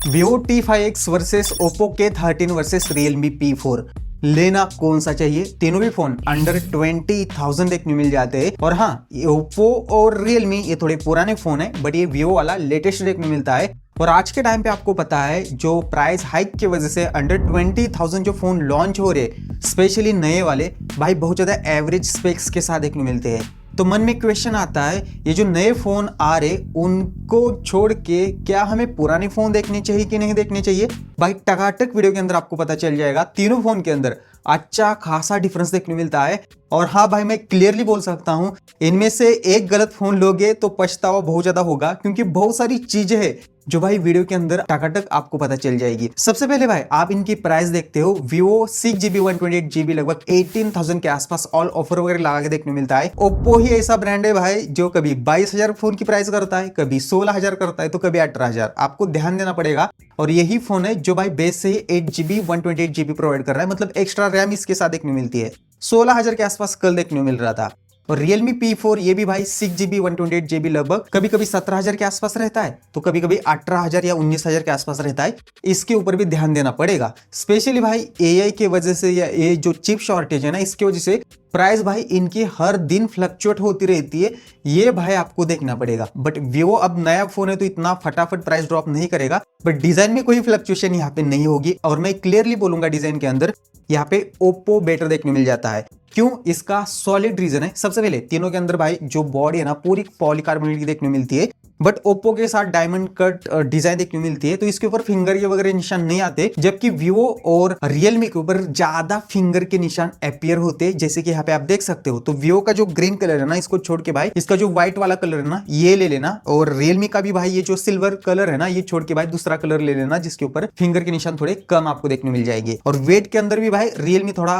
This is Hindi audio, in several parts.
Vivo T5X versus Oppo K13 versus Realme P4 लेना कौन सा चाहिए। तीनों भी फोन अंडर 20,000 देखने मिल जाते हैं। और हाँ, ये Oppo और Realme ये थोड़े पुराने फोन है, बट ये Vivo वाला लेटेस्ट देखने मिलता है। और आज के टाइम पे आपको पता है जो प्राइस हाइक की वजह से अंडर 20,000 जो फोन लॉन्च हो रहे, स्पेशली नए वाले भाई बहुत ज्यादा एवरेज स्पेक्स के साथ देखने मिलते हैं। तो मन में क्वेश्चन आता है, ये जो नए फोन आ रहे उनको छोड़ के क्या हमें पुराने फोन देखने चाहिए कि नहीं देखने चाहिए। भाई टकाटक वीडियो के अंदर आपको पता चल जाएगा। तीनों फोन के अंदर अच्छा खासा डिफरेंस देखने मिलता है। और हाँ भाई, मैं क्लियरली बोल सकता हूं, इनमें से एक गलत फोन लोगे तो पछतावा बहुत ज्यादा होगा, क्योंकि बहुत सारी चीजें हैं जो भाई वीडियो के अंदर टकाटक आपको पता चल जाएगी। सबसे पहले भाई आप इनकी प्राइस देखते हो। Vivo 6GB 128GB लगभग 18,000 के आसपास ऑल ऑफर वगैरह लगा के देखने मिलता है। Oppo ही ऐसा ब्रांड है भाई जो कभी 22,000 फोन की प्राइस करता है, कभी 16,000 करता है, तो कभी 18,000। आपको ध्यान देना पड़ेगा। और यही फोन है जो भाई बेस से 8GB 128GB प्रोवाइड कर रहा है, मतलब एक्स्ट्रा रैम इसके साथ देखने मिलती है। 16,000 के आसपास कल देखने मिल रहा था। और Realme P4 ये भी भाई 6GB 128GB लगभग कभी कभी 17,000 के आसपास रहता है, तो कभी कभी 18,000 या 19,000 के आसपास रहता है। इसके ऊपर भी ध्यान देना पड़ेगा, स्पेशली भाई AI के वजह से या ये जो चिप शॉर्टेज है ना, इसकी वजह से प्राइस भाई इनकी हर दिन फ्लक्चुएट होती रहती है। ये भाई आपको देखना पड़ेगा। बट Vivo अब नया फोन है तो इतना फटाफट प्राइस ड्रॉप नहीं करेगा, बट डिजाइन में कोई फ्लक्चुएशन यहाँ पे नहीं होगी। और मैं क्लियरली बोलूंगा डिजाइन के अंदर यहाँ पे Oppo बेटर देखने मिल जाता है। क्यों? इसका सॉलिड रीजन है। सबसे पहले तीनों के अंदर भाई जो बॉडी है ना पूरी पॉलीकार्बोनेट की देखने मिलती है, बट Oppo के साथ डायमंड कट डिजाइन देखने मिलती है, तो इसके ऊपर फिंगर के वगैरह निशान नहीं आते। जबकि Vivo और Realme के ऊपर ज्यादा फिंगर के निशान अपीयर होते हैं, जैसे कि यहाँ पे आप देख सकते हो। तो Vivo का जो ग्रीन कलर है ना, इसको छोड़ के भाई इसका जो व्हाइट वाला कलर है ना ये ले लेना। और Realme का भी भाई ये जो सिल्वर कलर है ना, ये छोड़ के भाई दूसरा कलर ले लेना, जिसके ऊपर फिंगर के निशान थोड़े कम आपको देखने मिल जाएंगे। और वेट के अंदर भी भाई Realme थोड़ा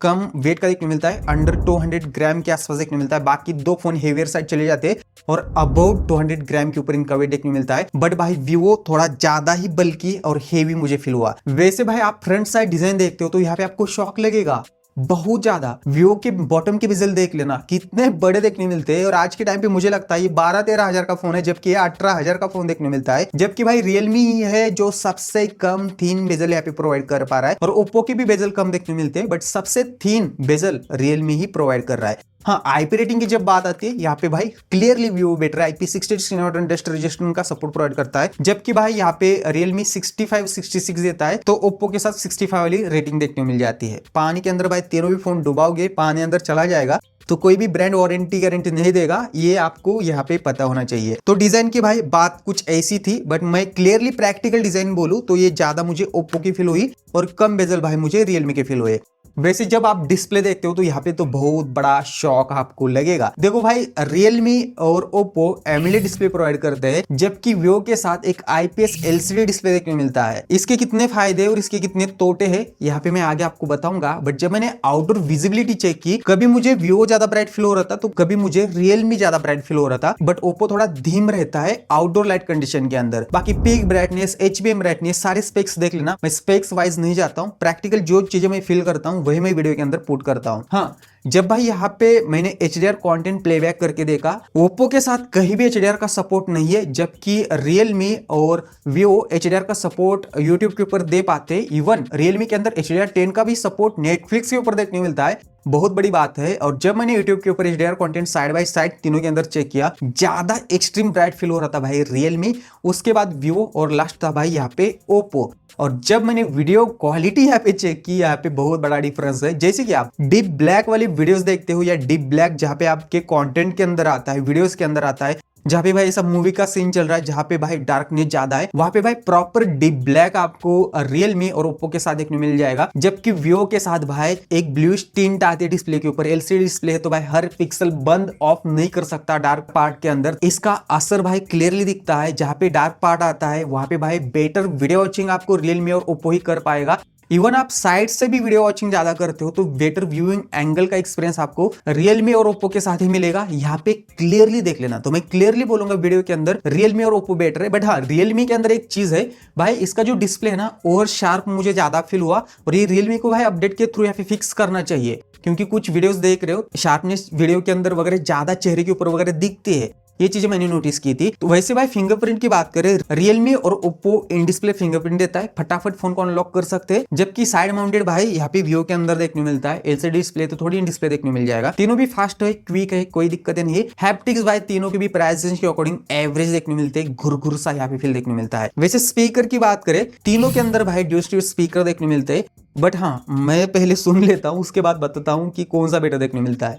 कम वेट का देखने मिलता है, अंडर 200 ग्राम के आसपास देखने मिलता है। बाकी दो फोन हेवियर साइड चले जाते हैं और अबाउट 200 ग्राम के ऊपर इनका वेट देखने मिलता है। बट भाई Vivo थोड़ा ज्यादा ही बल्कि और हेवी मुझे फील हुआ। वैसे भाई आप फ्रंट साइड डिजाइन देखते हो तो यहाँ पे आपको शॉक लगेगा बहुत ज्यादा। Vivo के बॉटम के बेजल देख लेना कितने बड़े देखने मिलते हैं। और आज के टाइम पे मुझे लगता है ये 12-13 हजार का फोन है, जबकि ये 18,000 का फोन देखने मिलता है। जबकि भाई Realme ही है जो सबसे कम थीन बेजल यहाँ पे प्रोवाइड कर पा रहा है। और Oppo के भी बेजल कम देखने मिलते हैं, बट सबसे थीन बेजल Realme ही प्रोवाइड कर रहा है। हाँ, आईपी रेटिंग की जब बात आती है यहाँ पे भाई क्लियरली Vivo बेटर है। IP68 डस्ट रजिस्टर का सपोर्ट प्रोवाइड करता है, जबकि भाई यहाँ पे Realme 65-66 देता है, तो Oppo के साथ 65 वाली रेटिंग देखने को मिल जाती है। पानी के अंदर भाई तीनों भी फोन डुबाओगे पानी अंदर चला जाएगा, तो कोई भी ब्रांड वारंटी गारंटी नहीं देगा, ये आपको यहाँ पे पता होना चाहिए। तो डिजाइन की भाई बात कुछ ऐसी थी, बट मैं क्लियरली प्रैक्टिकल डिजाइन बोलूं तो ये ज्यादा मुझे Oppo की फील हुई और कम बेजल भाई मुझे Realme के फील हुए। वैसे जब आप डिस्प्ले देखते हो तो यहाँ पे तो बहुत बड़ा शॉक आपको लगेगा। देखो भाई Realme और Oppo AMOLED डिस्प्ले प्रोवाइड करते हैं, जबकि Vivo के साथ एक IPS LCD डिस्प्ले देखने मिलता है। इसके कितने फायदे और इसके कितने तोटे हैं यहाँ पे मैं आगे आपको बताऊंगा। बट जब मैंने आउटडोर विजिबिलिटी चेक की, कभी मुझे Vivo ज्यादा ब्राइट फील हो रहा था तो कभी मुझे Realme ज्यादा ब्राइट फील हो रहा था। बट Oppo थोड़ा धीम रहता है आउटडोर लाइट कंडीशन के अंदर। बाकी पीक ब्राइटनेस, HBM ब्राइटनेस, सारे स्पेक्स देख लेना। मैं स्पेक्स वाइज नहीं जाता हूँ, प्रैक्टिकल जो चीजें मैं फील करता हूँ वही मैं वीडियो के अंदर पुट करता हूं। हाँ, जब भाई यहाँ पे मैंने HDR कंटेंट प्लेबैक करके देखा, Oppo के साथ कहीं भी HDR का सपोर्ट नहीं है, जबकि Realme और Vivo HDR का सपोर्ट YouTube के ऊपर दे पाते। इवन Realme के अंदर HDR10 का भी सपोर्ट Netflix के ऊपर देखने मिलता है, बहुत बड़ी बात है। और जब मैंने YouTube के ऊपर HDR content side by side तीनों के अंदर चेक किया, ज्यादा एक्सट्रीम ब्राइट फील हो रहा था भाई Realme, उसके बाद Vivo और लास्ट था भाई यहाँ पे Oppo। और जब मैंने वीडियो क्वालिटी यहाँ पे चेक की, यहाँ पे बहुत बड़ा डिफरेंस है। जैसे कि आप डीप ब्लैक वाली वीडियोस देखते हो या डीप ब्लैक जहाँ पे आपके कंटेंट के अंदर आता है, वीडियोस के अंदर आता है, जहाँ पे भाई ऐसा मूवी का सीन चल रहा है जहाँ पे भाई डार्कनेस ज्यादा है, वहां पे भाई प्रॉपर डीप ब्लैक आपको Realme और Oppo के साथ देखने मिल जाएगा। जबकि Vivo के साथ भाई एक ब्लूइश टिंट आती है डिस्प्ले के ऊपर। LCD डिस्प्ले है तो भाई हर पिक्सल बंद ऑफ नहीं कर सकता डार्क पार्ट के अंदर। इसका असर भाई क्लियरली दिखता है। जहाँ पे डार्क पार्ट आता है वहां पे भाई बेटर वीडियो वॉचिंग आपको Realme और Oppo ही कर पाएगा। इवन आप साइड से भी वीडियो वॉचिंग ज्यादा करते हो तो बेटर व्यूइंग एंगल का एक्सपीरियंस आपको Realme और Oppo के साथ ही मिलेगा। यहाँ पे क्लियरली देख लेना। तो मैं क्लियरली बोलूंगा वीडियो के अंदर Realme और Oppo बेटर है। बट हाँ, Realme के अंदर एक चीज है भाई, इसका जो डिस्प्ले है ना ओवर शार्प मुझे ज्यादा फील हुआ। और ये Realme को भाई अपडेट के थ्रू यहाँ पे फिक्स करना चाहिए, क्योंकि कुछ वीडियोस देख रहे हो शार्पनेस वीडियो के अंदर वगैरह ज्यादा चेहरे के ऊपर वगैरह दिखती है, ये चीजें मैंने नोटिस की थी। तो वैसे भाई फिंगरप्रिंट की बात करें, रियलमी और ओप्पो इन डिस्प्ले फिंगरप्रिंट देता है, फटाफट फोन को अनलॉक कर सकते हैं। जबकि साइड माउंटेड भाई यहाँ पे व्यू के अंदर देखने मिलता है, एलसीडी डिस्प्ले तो थोड़ी इन डिस्प्ले देखने मिल जाएगा। तीनों भी फास्ट है, क्विक है, कोई दिक्कत नहीं है। हैप्टिक्स भाई तीनों के भी प्राइस रेंज के अकॉर्डिंग एवरेज देखने मिलते हैं, घुरघुर सा यहाँ पे फील देखने मिलता है। वैसे स्पीकर की बात करें, तीनों के अंदर भाई ड्यूल स्पीकर देखने मिलते हैं, बट हाँ मैं पहले सुन लेता हूँ, उसके बाद बताता हूँ कि कौन सा बेटर देखने मिलता है।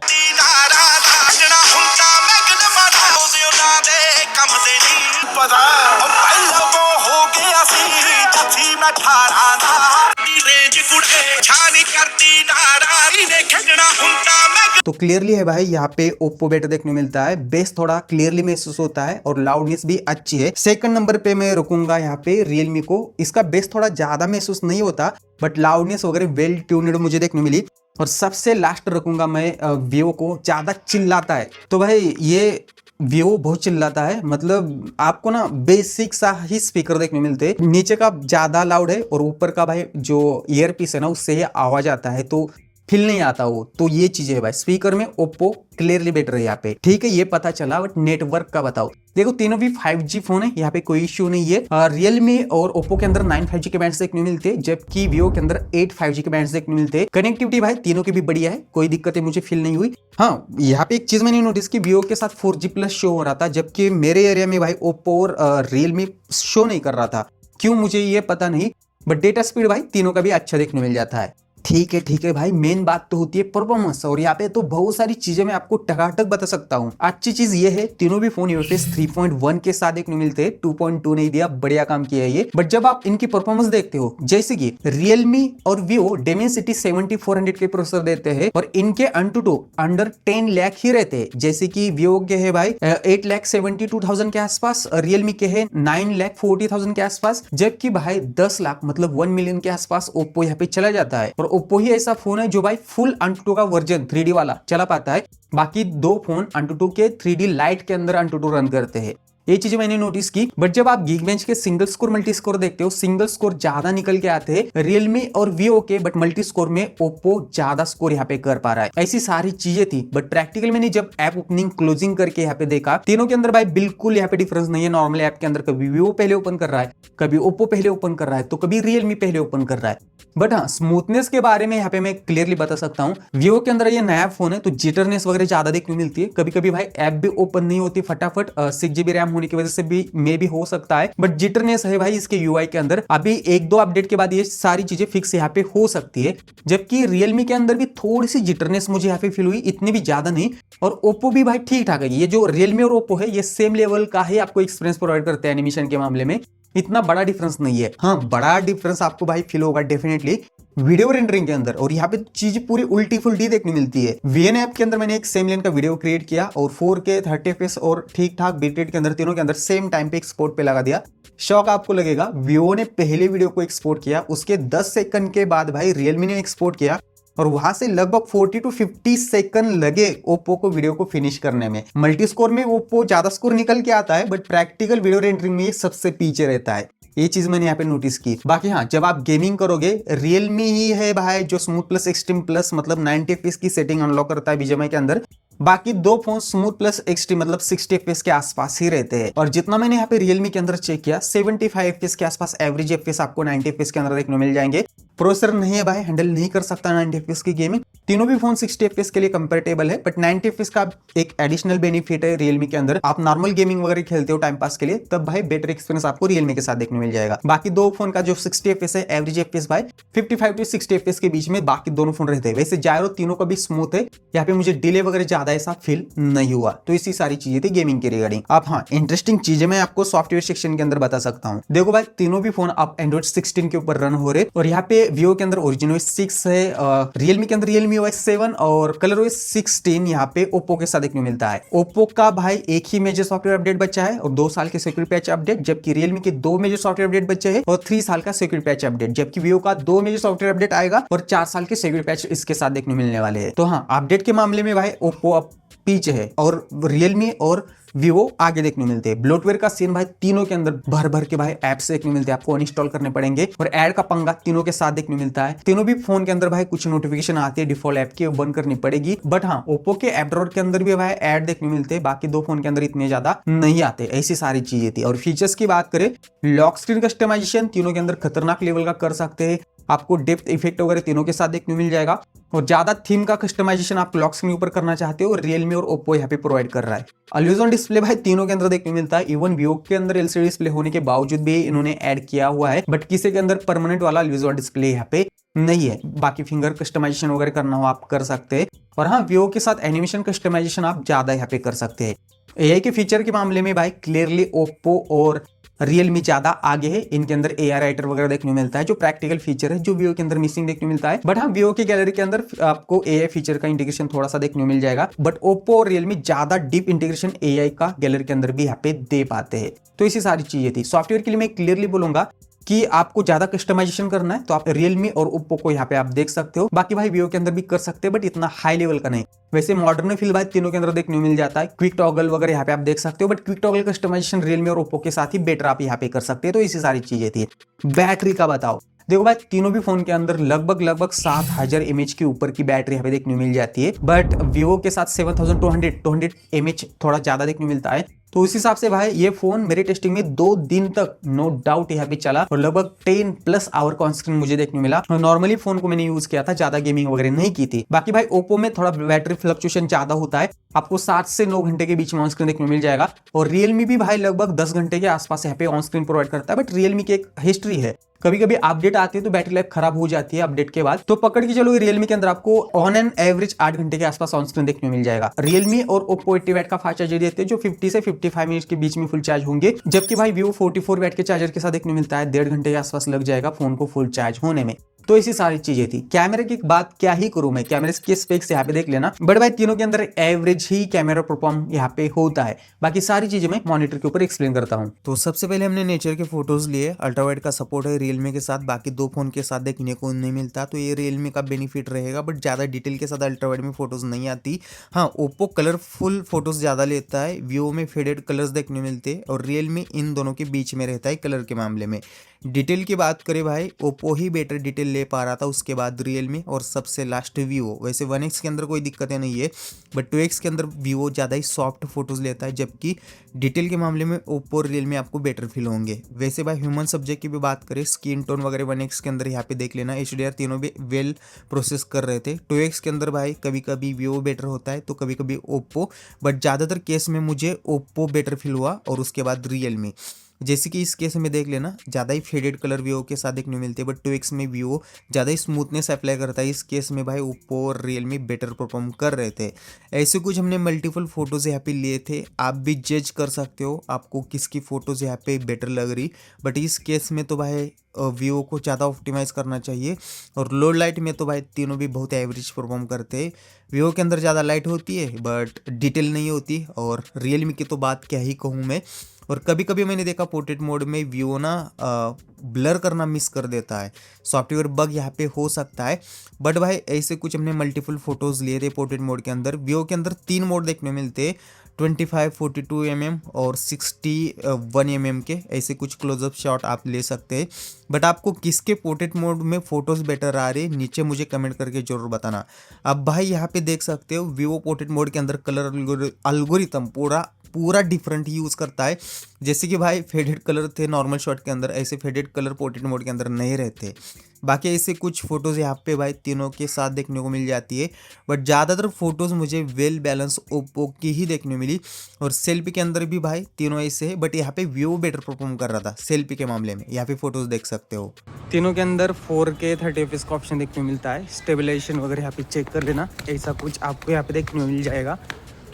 तो क्लियरली है भाई, यहाँ पे ओप्पो बेटर देखने मिलता है, बेस थोड़ा क्लियरली महसूस होता है और लाउडनेस भी अच्छी है। सेकंड नंबर पे मैं रुकूंगा यहाँ पे रियलमी को, इसका बेस थोड़ा ज्यादा महसूस नहीं होता, बट लाउडनेस वगैरह वेल ट्यून्ड मुझे देखने मिली। और सबसे लास्ट रखूंगा मैं वीवो को, ज्यादा चिल्लाता है। तो भाई ये वीवो बहुत चिल्लाता है, मतलब आपको ना बेसिक सा ही स्पीकर देखने मिलते हैं, नीचे का ज्यादा लाउड है और ऊपर का भाई जो ईयर पीस है ना उससे ही आवाज आता है, तो फील नहीं आता वो। तो ये चीजें है भाई, स्पीकर में ओप्पो क्लियरली बेटर है यहाँ पे। ठीक है ये पता चला, बट नेटवर्क का बताओ। देखो तीनों भी 5G फोन है, यहाँ पे कोई इश्यू नहीं है। रियलमी और ओप्पो के अंदर 9 5G के बैंड्स देखने मिलते हैं, जबकि वीवो के अंदर 8 5G के बैंड्स देखने मिलते हैं। कनेक्टिविटी भाई तीनों की भी बढ़िया है, कोई दिक्कत है मुझे फील नहीं हुई। हाँ यहाँ पे एक चीज मैंने नोटिस की, वीवो के साथ 4G+ शो हो रहा था, जबकि मेरे एरिया में भाई ओप्पो और रियलमी शो नहीं कर रहा था, क्यों मुझे ये पता नहीं। बट डेटा स्पीड भाई तीनों का भी अच्छा देखने मिल जाता है। ठीक है भाई, मेन बात तो होती है परफॉर्मेंस, और यहाँ पे तो बहुत सारी चीजें मैं आपको टकाटक बता सकता हूँ। अच्छी चीज ये है तीनों भी फोन यूएफएस 3.1 के साथ देखने मिलते हैं, 2.2 नहीं दिया, बढ़िया काम किया है ये। बट जब आप इनकी परफॉर्मेंस देखते हो, जैसे कि रियलमी और वीवो डेमेंसिटी 7400 के प्रोसेसर देते हैं और इनके AnTuTu अंडर 10 लाख ही रहते हैं। जैसे कि वीवो के है भाई 8,72,000 के आसपास, रियलमी के है 9,40,000 के आसपास, जबकि भाई 10 लाख मतलब 1 मिलियन के आसपास ओप्पो यहाँ पे चला जाता है। और ओप्पो ही ऐसा फोन है जो भाई फुल AnTuTu का वर्जन 3D वाला चला पाता है, बाकी दो फोन AnTuTu के 3D लाइट के अंदर AnTuTu रन करते हैं। ये चीजें मैंने नोटिस की। बट जब आप Geekbench के सिंगल स्कोर मल्टी स्कोर देखते हो, सिंगल स्कोर ज्यादा निकल के आते हैं रियलमी और वीवो के, बट मल्टी स्कोर में ओप्पो ज्यादा स्कोर यहाँ पे कर पा रहा है। ऐसी सारी चीजें थी, बट प्रैक्टिकल मैंने जब ऐप ओपनिंग क्लोजिंग करके यहाँ पे देखा, तीनों के अंदर भाई बिल्कुल यहाँ पे डिफरेंस नहीं है। नॉर्मल ऐप के अंदर कभी वीवो पहले ओपन कर रहा है, कभी ओप्पो पहले ओपन कर रहा है, तो कभी रियलमी पहले ओपन कर रहा है। बट हाँ स्मूथनेस के बारे में यहाँ पे मैं क्लियरली बता सकता हूँ, वीवो के अंदर ये नया फोन है तो जिटरनेस वगैरह ज्यादा देखने मिलती है। कभी कभी भाई ऐप भी ओपन नहीं होती फटाफट, 6GB रैम होने की वजह से भी मे भी हो सकता है, बट जिटरनेस है भाई इसके यूआई के अंदर। अभी 1-2 अपडेट के बाद ये सारी चीजें फिक्स यहाँ पे हो सकती है। जबकि रियलमी के अंदर भी थोड़ी सी जिटरनेस मुझे यहाँ पे फील हुई, इतनी भी ज्यादा नहीं। और ओप्पो भी भाई ठीक ठाक है, ये जो रियलमी और ओप्पो है ये सेम लेवल का है, आपको एक्सपीरियंस प्रोवाइड करते हैं एनिमेशन के मामले में, इतना बड़ा डिफरेंस नहीं है। हाँ बड़ा डिफरेंस आपको भाई फील होगा डेफिनेटली वीडियो रेंडरिंग के अंदर, और यहाँ पे चीज पूरी उल्टी फुल्टी देखने मिलती है। वीएन ऐप के अंदर मैंने एक सेम लेन का वीडियो क्रिएट किया और 4K 30fps और ठीक ठाक बिटरेट के अंदर तीनों के अंदर सेम टाइम पे एक्सपोर्ट पे लगा दिया। शौक आपको लगेगा, वीवो ने पहले वीडियो को एक्सपोर्ट किया, उसके 10 सेकंड के बाद भाई रियलमी ने एक्सपोर्ट किया, और वहां से लगभग 40 to 50 सेकंड लगे ओप्पो को वीडियो को फिनिश करने में। मल्टी स्कोर में ओप्पो ज्यादा स्कोर निकल के आता है, बट प्रैक्टिकल वीडियो रेंडरिंग में ये सबसे पीछे रहता है। ये चीज मैंने यहाँ पे नोटिस की। बाकी हाँ जब आप गेमिंग करोगे, रियलमी ही है भाई जो स्मूथ प्लस एक्सट्रीम प्लस मतलब 90 fps की सेटिंग अनलॉक करता है बीजीएमआई के अंदर। बाकी दो फोन स्मूथ प्लस एक्सट्रीम मतलब 60 fps के आसपास ही रहते हैं। और जितना मैंने यहाँ पे रियलमी के अंदर चेक किया, 75 fps के आसपास एवरेज fps आपको 90 fps के अंदर देखने मिल जाएंगे। प्रोसेसर नहीं है भाई, हैंडल नहीं कर सकता 90 fps की गेमिंग। तीनों भी फोन 60 fps के लिए कंपेटेबल है, बट 90 fps का एक एडिशनल बेनिफिट है रियलमी के अंदर। आप नॉर्मल गेमिंग वगैरह खेलते हो टाइम पास के लिए, तब भाई बेटर एक्सपीरियंस आपको रियलमी के साथ देखने मिल जाएगा। बाकी दो फोन का जो 60 fps है, एवरेज fps भाई 55 to 60 fps के बीच में बाकी दोनों फोन रहते हैं। वैसे जायरो तीनों का भी स्मूथ है, यहाँ पे मुझे डिले वगैरह ज्यादा ऐसा फील नहीं हुआ। तो इसी सारी चीजें थी गेमिंग के रिगार्डिंग। अब हाँ इंटरेस्टिंग चीजें मैं आपको सॉफ्टवेयर सेक्शन के अंदर बता सकता हूँ। देखो भाई तीनों भी फोन आप एंड्रॉइड 16 के ऊपर रन हो रहे, और यहाँ पे वीवो के अंदर ओरिजिनोस 6 है, रियलमी के अंदर रियलमी OS 7 और ColorOS 16 यहाँ पे ओप्पो के साथ देखने मिलता है। ओप्पो का भाई एक ही मेजर सॉफ्टवेयर अपडेट बचा है और 2 साल के सिक्योरिटी पैच अपडेट, जबकि रियलमी के 2 मेजर सॉफ्टवेयर अपडेट बचे हैं और 3 साल का सिक्योरिटी पैच अपडेट, जबकि वीवो का 2 मेजर सॉफ्टवेयर अपडेट आएगा और 4 साल के सिक्योरिटी पैच इसके साथ देखने मिलने वाले हैं। तो हाँ अपडेट के मामले में भाई ओप्पो अब पीछे है, और रियलमी और वीवो आगे देखने को मिलते हैं। ब्लोटवेयर का सीन भाई तीनों के अंदर भर भर के भाई ऐप्स देखने को मिलते हैं, आपको अनइंस्टॉल करने पड़ेंगे। और ऐड का पंगा तीनों के साथ देखने को मिलता है। तीनों भी फोन के अंदर भाई कुछ नोटिफिकेशन आती है डिफॉल्ट ऐप की, वो बंद करनी पड़ेगी। बट हाँ, ओप्पो के ऐप ड्रॉअर के अंदर भी भाई ऐड देखने को मिलते हैं, बाकी दो फोन के अंदर इतने ज्यादा नहीं आते। ऐसी सारी चीजें थी। और फीचर्स की बात करें, लॉक स्क्रीन कस्टमाइजेशन तीनों के अंदर खतरनाक लेवल का कर सकते हैं। आपको डेप्थ इफेक्ट वगैरह तीनों के साथ देखने को मिल जाएगा। और ज्यादा थीम का कस्टमाइजेशन आप लॉक स्क्रीन के ऊपर करना चाहते हो, रियलमी और ओप्पो यहाँ पे प्रोवाइड कर रहा है। ऑलवेज ऑन डिस्प्ले भाई तीनों के अंदर देखने को मिलता है। इवन वीवो के अंदर एलसीडी डिस्प्ले होने के बावजूद भी इन्होंने ऐड किया हुआ है, बट किसी के अंदर परमानेंट वाला ऑलवेज ऑन डिस्प्ले यहाँ पे नहीं है। बाकी फिंगर कस्टमाइजेशन वगैरह करना हो आप कर सकते हैं। और हाँ, वीवो के साथ एनिमेशन कस्टमाइजेशन आप ज्यादा यहाँ पे कर सकते हैं। एआई के फीचर के मामले में भाई क्लियरली ओप्पो और रियलमी ज्यादा आगे है। इनके अंदर एआई राइटर वगैरह देखने को मिलता है, जो प्रैक्टिकल फीचर है जो वीवो के अंदर मिसिंग देखने को मिलता है। बट हाँ, वीवो की गैलरी के अंदर आपको एआई फीचर का इंटीग्रेशन थोड़ा सा देखने को मिल जाएगा। बट ओप्पो और रियलमी ज्यादा डीप इंटीग्रेशन एआई का गैलरी के अंदर भी यहाँ पे दे पाते हैं। तो इसी सारी चीजें थी। सॉफ्टवेयर के लिए मैं क्लियरली बोलूंगा कि आपको ज्यादा कस्टमाइजेशन करना है तो आप रियलमी और ओप्पो को यहाँ पे आप देख सकते हो। बाकी भाई वीवो के अंदर भी कर सकते हैं, बट इतना हाई लेवल का नहीं। वैसे मॉडर्न फील भाई तीनों के अंदर देखने को मिल जाता है। क्विक टॉगल वगैरह यहाँ पे आप देख सकते हो, but quick toggle customization Realme और ओप्पो के साथ ही बेटर आप यहाँ पे कर सकते हैं। तो इसी सारी चीजें थी। बैटरी का बताओ, देखो भाई तीनों भी फोन के अंदर लगभग 7000 mAh के ऊपर की बैटरी यहाँ पे देखने को मिल जाती है। बट वीवो के साथ 7200 mAh थोड़ा ज्यादा देखने को मिलता है। तो उस हिसाब से भाई ये फोन मेरे टेस्टिंग में 2 दिन तक नो डाउट यहाँ पे चला और लगभग 10+ आवर का ऑन स्क्रीन मुझे देखने को मिला। नॉर्मली फोन को मैंने यूज किया था, ज्यादा गेमिंग वगैरह नहीं की थी। बाकी भाई ओप्पो में थोड़ा बैटरी फ्लक्चुएशन ज्यादा होता है, आपको 7 से 9 घंटे के बीच में ऑन स्क्रीन देखने को मिल जाएगा। और रियलमी भी भाई लगभग 10 घंटे के आसपास यहाँ पे ऑन स्क्रीन प्रोवाइड करता है। बट रियलमी की एक हिस्ट्री है, कभी कभी अपडेट आती है तो बैटरी लाइफ खराब हो जाती है अपडेट के बाद। तो पकड़ के चलो रियलमी के अंदर आपको ऑन एन एवरेज 8 घंटे के आसपास ऑन स्क्रीन देखने को मिल जाएगा। रियलमी और ओप्पो 80 वाट का फास्ट चार्जर देते हैं, जो 50 से 55 मिनट के बीच में फुल चार्ज होंगे। जबकि भाई वीवो 44 वाट के चार्जर के साथ देखने को मिलता है 1.5 घंटे के आसपास लग जाएगा फोन को फुल चार्ज होने में। तो ऐसी सारी चीजें थी। कैमरे की बात क्या ही करूं मैं, कैमरे के स्पेक्स यहाँ पे देख लेना। बट भाई तीनों के अंदर एवरेज ही कैमरा परफॉर्म यहाँ पे होता है। बाकी सारी चीजें मैं मॉनिटर के ऊपर एक्सप्लेन करता हूँ। तो सबसे पहले हमने नेचर के फोटोज लिए। अल्ट्रावाइड का सपोर्ट है रियलमी के साथ, बाकी दो फोन के साथ देखने को नहीं मिलता, तो ये रियलमी का बेनिफिट रहेगा। बट ज़्यादा डिटेल के साथ अल्ट्रावाइड में फोटोज नहीं आती। हाँ, ओप्पो कलरफुल फोटोज ज़्यादा लेता है, वीवो में फेडेड कलर्स देखने मिलते हैं और रियलमी इन दोनों के बीच में रहता है कलर के मामले में। डिटेल की बात करें भाई, ओप्पो ही बेटर डिटेल ले पा रहा था, उसके बाद रियलमी और सबसे लास्ट वीवो। वैसे 1x के अंदर कोई दिक्कतें नहीं है, बट 2x के अंदर वीवो ज़्यादा ही सॉफ्ट फोटोज़ लेता है, जबकि डिटेल के मामले में ओप्पो और रियलमी आपको बेटर फील होंगे। वैसे भाई ह्यूमन सब्जेक्ट की भी बात करें, स्किन टोन वगैरह 1x के अंदर यहाँ पे देख लेना, HDR तीनों भी वेल प्रोसेस कर रहे थे। 2x के अंदर भाई कभी कभी वीवो बेटर होता है तो कभी कभी ओप्पो, बट ज़्यादातर केस में मुझे ओप्पो बेटर फील हुआ और उसके बाद रियलमी। जैसे कि इस केस में देख लेना, ज़्यादा ही फेडेड कलर वीवो के साथ देखने मिलते हैं, बट 2x में वीवो ज़्यादा ही स्मूथनेस अप्लाई करता है। इस केस में भाई ओप्पो और रियलमी बेटर परफॉर्म कर रहे थे। ऐसे कुछ हमने मल्टीपल फोटोज़ यहाँ पे लिए थे, आप भी जज कर सकते हो आपको किसकी फ़ोटोज़ यहाँ पे बेटर लग रही। बट इस केस में तो भाई वीवो को ज़्यादा ऑप्टिमाइज़ करना चाहिए। और लो लाइट में तो भाई तीनों भी बहुत एवरेज परफॉर्म करते हैं। वीवो के अंदर ज़्यादा लाइट होती है बट डिटेल नहीं होती, और रियलमी की तो बात क्या ही कहूँ मैं। और कभी कभी मैंने देखा पोर्ट्रेट मोड में वीवो ना ब्लर करना मिस कर देता है, सॉफ्टवेयर बग यहाँ पे हो सकता है। बट भाई ऐसे कुछ हमने मल्टीपल फोटोज़ लिए थे पोर्ट्रेट मोड के अंदर। वीवो के अंदर 3 मोड देखने मिलते हैं, 25, 42 mm और 61 mm के। ऐसे कुछ क्लोजअप शॉट आप ले सकते हैं। बट आपको किसके पोर्ट्रेट मोड में फ़ोटोज़ बेटर आ रही है, नीचे मुझे कमेंट करके ज़रूर बताना। अब भाई यहाँ पे देख सकते हो वीवो पोर्ट्रेट मोड के अंदर कलर एल्गोरिथम पूरा डिफरेंट यूज़ करता है। जैसे कि भाई फेडेड कलर थे नॉर्मल शॉट के अंदर, ऐसे फेडेड कलर पोर्ट्रेट मोड के अंदर नहीं रहते। बाकी ऐसे कुछ फ़ोटोज़ यहाँ पे भाई तीनों के साथ देखने को मिल जाती है। बट ज़्यादातर फोटोज़ मुझे वेल बैलेंस ओप्पो की ही देखने मिली। और सेल्फी के अंदर भी भाई तीनों ऐसे है, बट यहाँ पे वीवो बेटर परफॉर्म कर रहा था सेल्फी के मामले में। यहाँ पे फोटोज़ देख सकते हो। तीनों के अंदर 4K 30 FPS का ऑप्शन देखने को मिलता है। स्टेबलाइजेशन वगैरह यहाँ पे चेक कर लेना, ऐसा कुछ आपको यहाँ पे देखने को मिल जाएगा।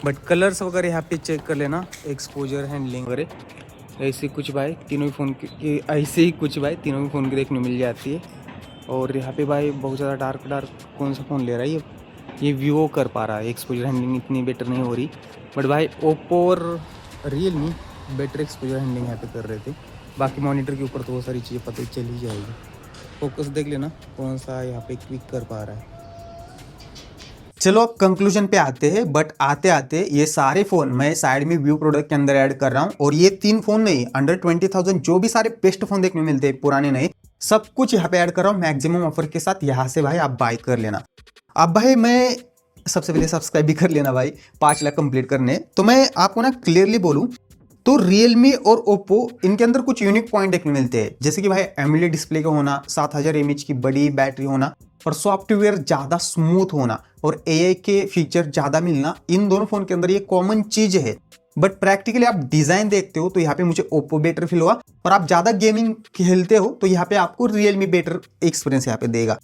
बट कलर्स वगैरह यहाँ पे चेक कर लेना, एक्सपोजर हैंडलिंग वगैरह ऐसे कुछ भाई तीनों ही फ़ोन की ऐसे ही कुछ भाई तीनों ही फ़ोन की देखने को मिल जाती है। और यहाँ पे भाई बहुत ज़्यादा डार्क कौन सा फ़ोन ले रहा है ये वीवो कर पा रहा है, एक्सपोजर हैंडलिंग इतनी बेटर नहीं हो रही। बट भाई ओप्पो और रियलमी बेटर एक्सपोजर हैंडलिंग यहाँ पे कर रहे थे। बाकी मॉनिटर के ऊपर तो बहुत सारी चीज़ें पता चल ही जाएगी। फोकस देख लेना कौन सा यहाँ पे क्विक कर पा रहा है। चलो अब कंक्लूजन पे आते हैं, बट आते आते ये सारे फोन मैं साइड में व्यू प्रोडक्ट के अंदर ऐड कर रहा हूँ, और ये 3 फोन नहीं, अंडर 20,000 जो भी सारे बेस्ट फोन देखने को मिलते हैं पुराने नए, सब कुछ यहाँ पे ऐड कर रहा हूँ मैक्सिमम ऑफर के साथ। यहाँ से भाई आप बाय कर लेना। अब भाई मैं सबसे पहले सब्सक्राइब भी कर लेना भाई, 5 लाख कंप्लीट करने। तो मैं आपको ना क्लियरली बोलूं तो रियलमी और ओप्पो इनके अंदर कुछ यूनिक पॉइंट देखने मिलते हैं, जैसे कि भाई एमोलेड डिस्प्ले का होना, 7000 mAh की बड़ी बैटरी होना, और सॉफ्टवेयर ज़्यादा स्मूथ होना, और एआई के फीचर ज़्यादा मिलना। इन दोनों फोन के अंदर ये कॉमन चीज है। बट प्रैक्टिकली आप डिजाइन देखते हो तो यहाँ पे मुझे ओप्पो बेटर फील हुआ, और आप ज़्यादा गेमिंग खेलते हो तो यहाँ पे आपको रियलमी बेटर एक्सपीरियंस यहाँ पे देगा।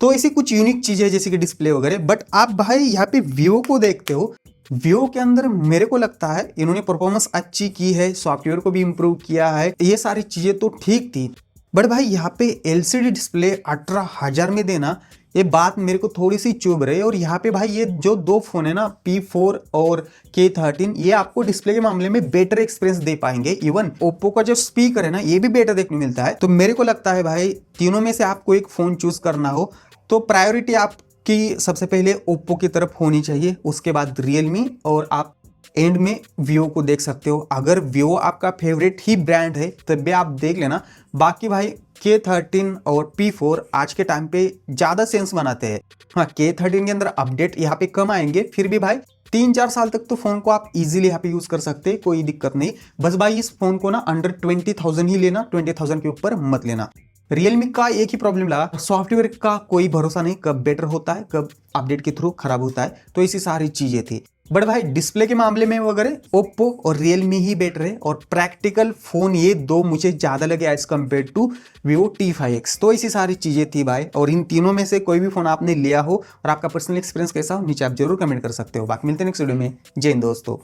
तो ऐसी कुछ यूनिक चीजें है जैसे कि डिस्प्ले वगैरह। बट आप भाई यहाँ पे वीवो को देखते हो, वीवो के अंदर मेरे को लगता है इन्होंने परफॉर्मेंस अच्छी की है, सॉफ्टवेयर को भी इंप्रूव किया है, ये सारी चीजें तो ठीक थी। बट भाई यहाँ पे एलसीडी डिस्प्ले 18,000 में देना, ये बात मेरे को थोड़ी सी चुभ रही है। और यहाँ पे भाई ये जो 2 फोन है ना, P4 और K13, ये आपको डिस्प्ले के मामले में बेटर एक्सपीरियंस दे पाएंगे। इवन ओप्पो का जो स्पीकर है ना, ये भी बेटर देखने मिलता है। तो मेरे को लगता है भाई तीनों में से आपको एक फोन चूज करना हो तो प्रायोरिटी आपकी सबसे पहले ओप्पो की तरफ होनी चाहिए, उसके बाद रियलमी, और आप एंड में वीवो को देख सकते हो। अगर वीवो आपका फेवरेट ही ब्रांड है तब भी आप देख लेना। बाकी भाई K13 और P4 आज के टाइम पे ज़्यादा सेंस बनाते हैं। हाँ, K13 के अंदर अपडेट यहाँ पे कम आएंगे, फिर भी भाई 3-4 साल तक तो फोन को आप इजीली यहाँ पे यूज कर सकते हैं, कोई दिक्कत नहीं। बस भाई इस फोन को ना अंडर 20,000 ही लेना, 20,000 के ऊपर मत लेना। रियलमी का एक ही प्रॉब्लम लगा, सॉफ्टवेयर का कोई भरोसा नहीं, कब बेटर होता है कब अपडेट के थ्रू खराब होता है, तो ऐसी सारी चीजें थी। बट भाई डिस्प्ले के मामले में वगैरह ओप्पो और रियलमी ही बेटर है, और प्रैक्टिकल फोन ये 2 मुझे ज्यादा लगे as compare to Vivo T5X। तो ऐसी सारी चीजें थी भाई, और इन तीनों में से कोई भी फोन आपने लिया हो और आपका पर्सनल एक्सपीरियंस कैसा हो, नीचे आप जरूर कमेंट कर सकते हो। बाकी मिलते हैं नेक्स्ट वीडियो में। जय हिंद दोस्तों।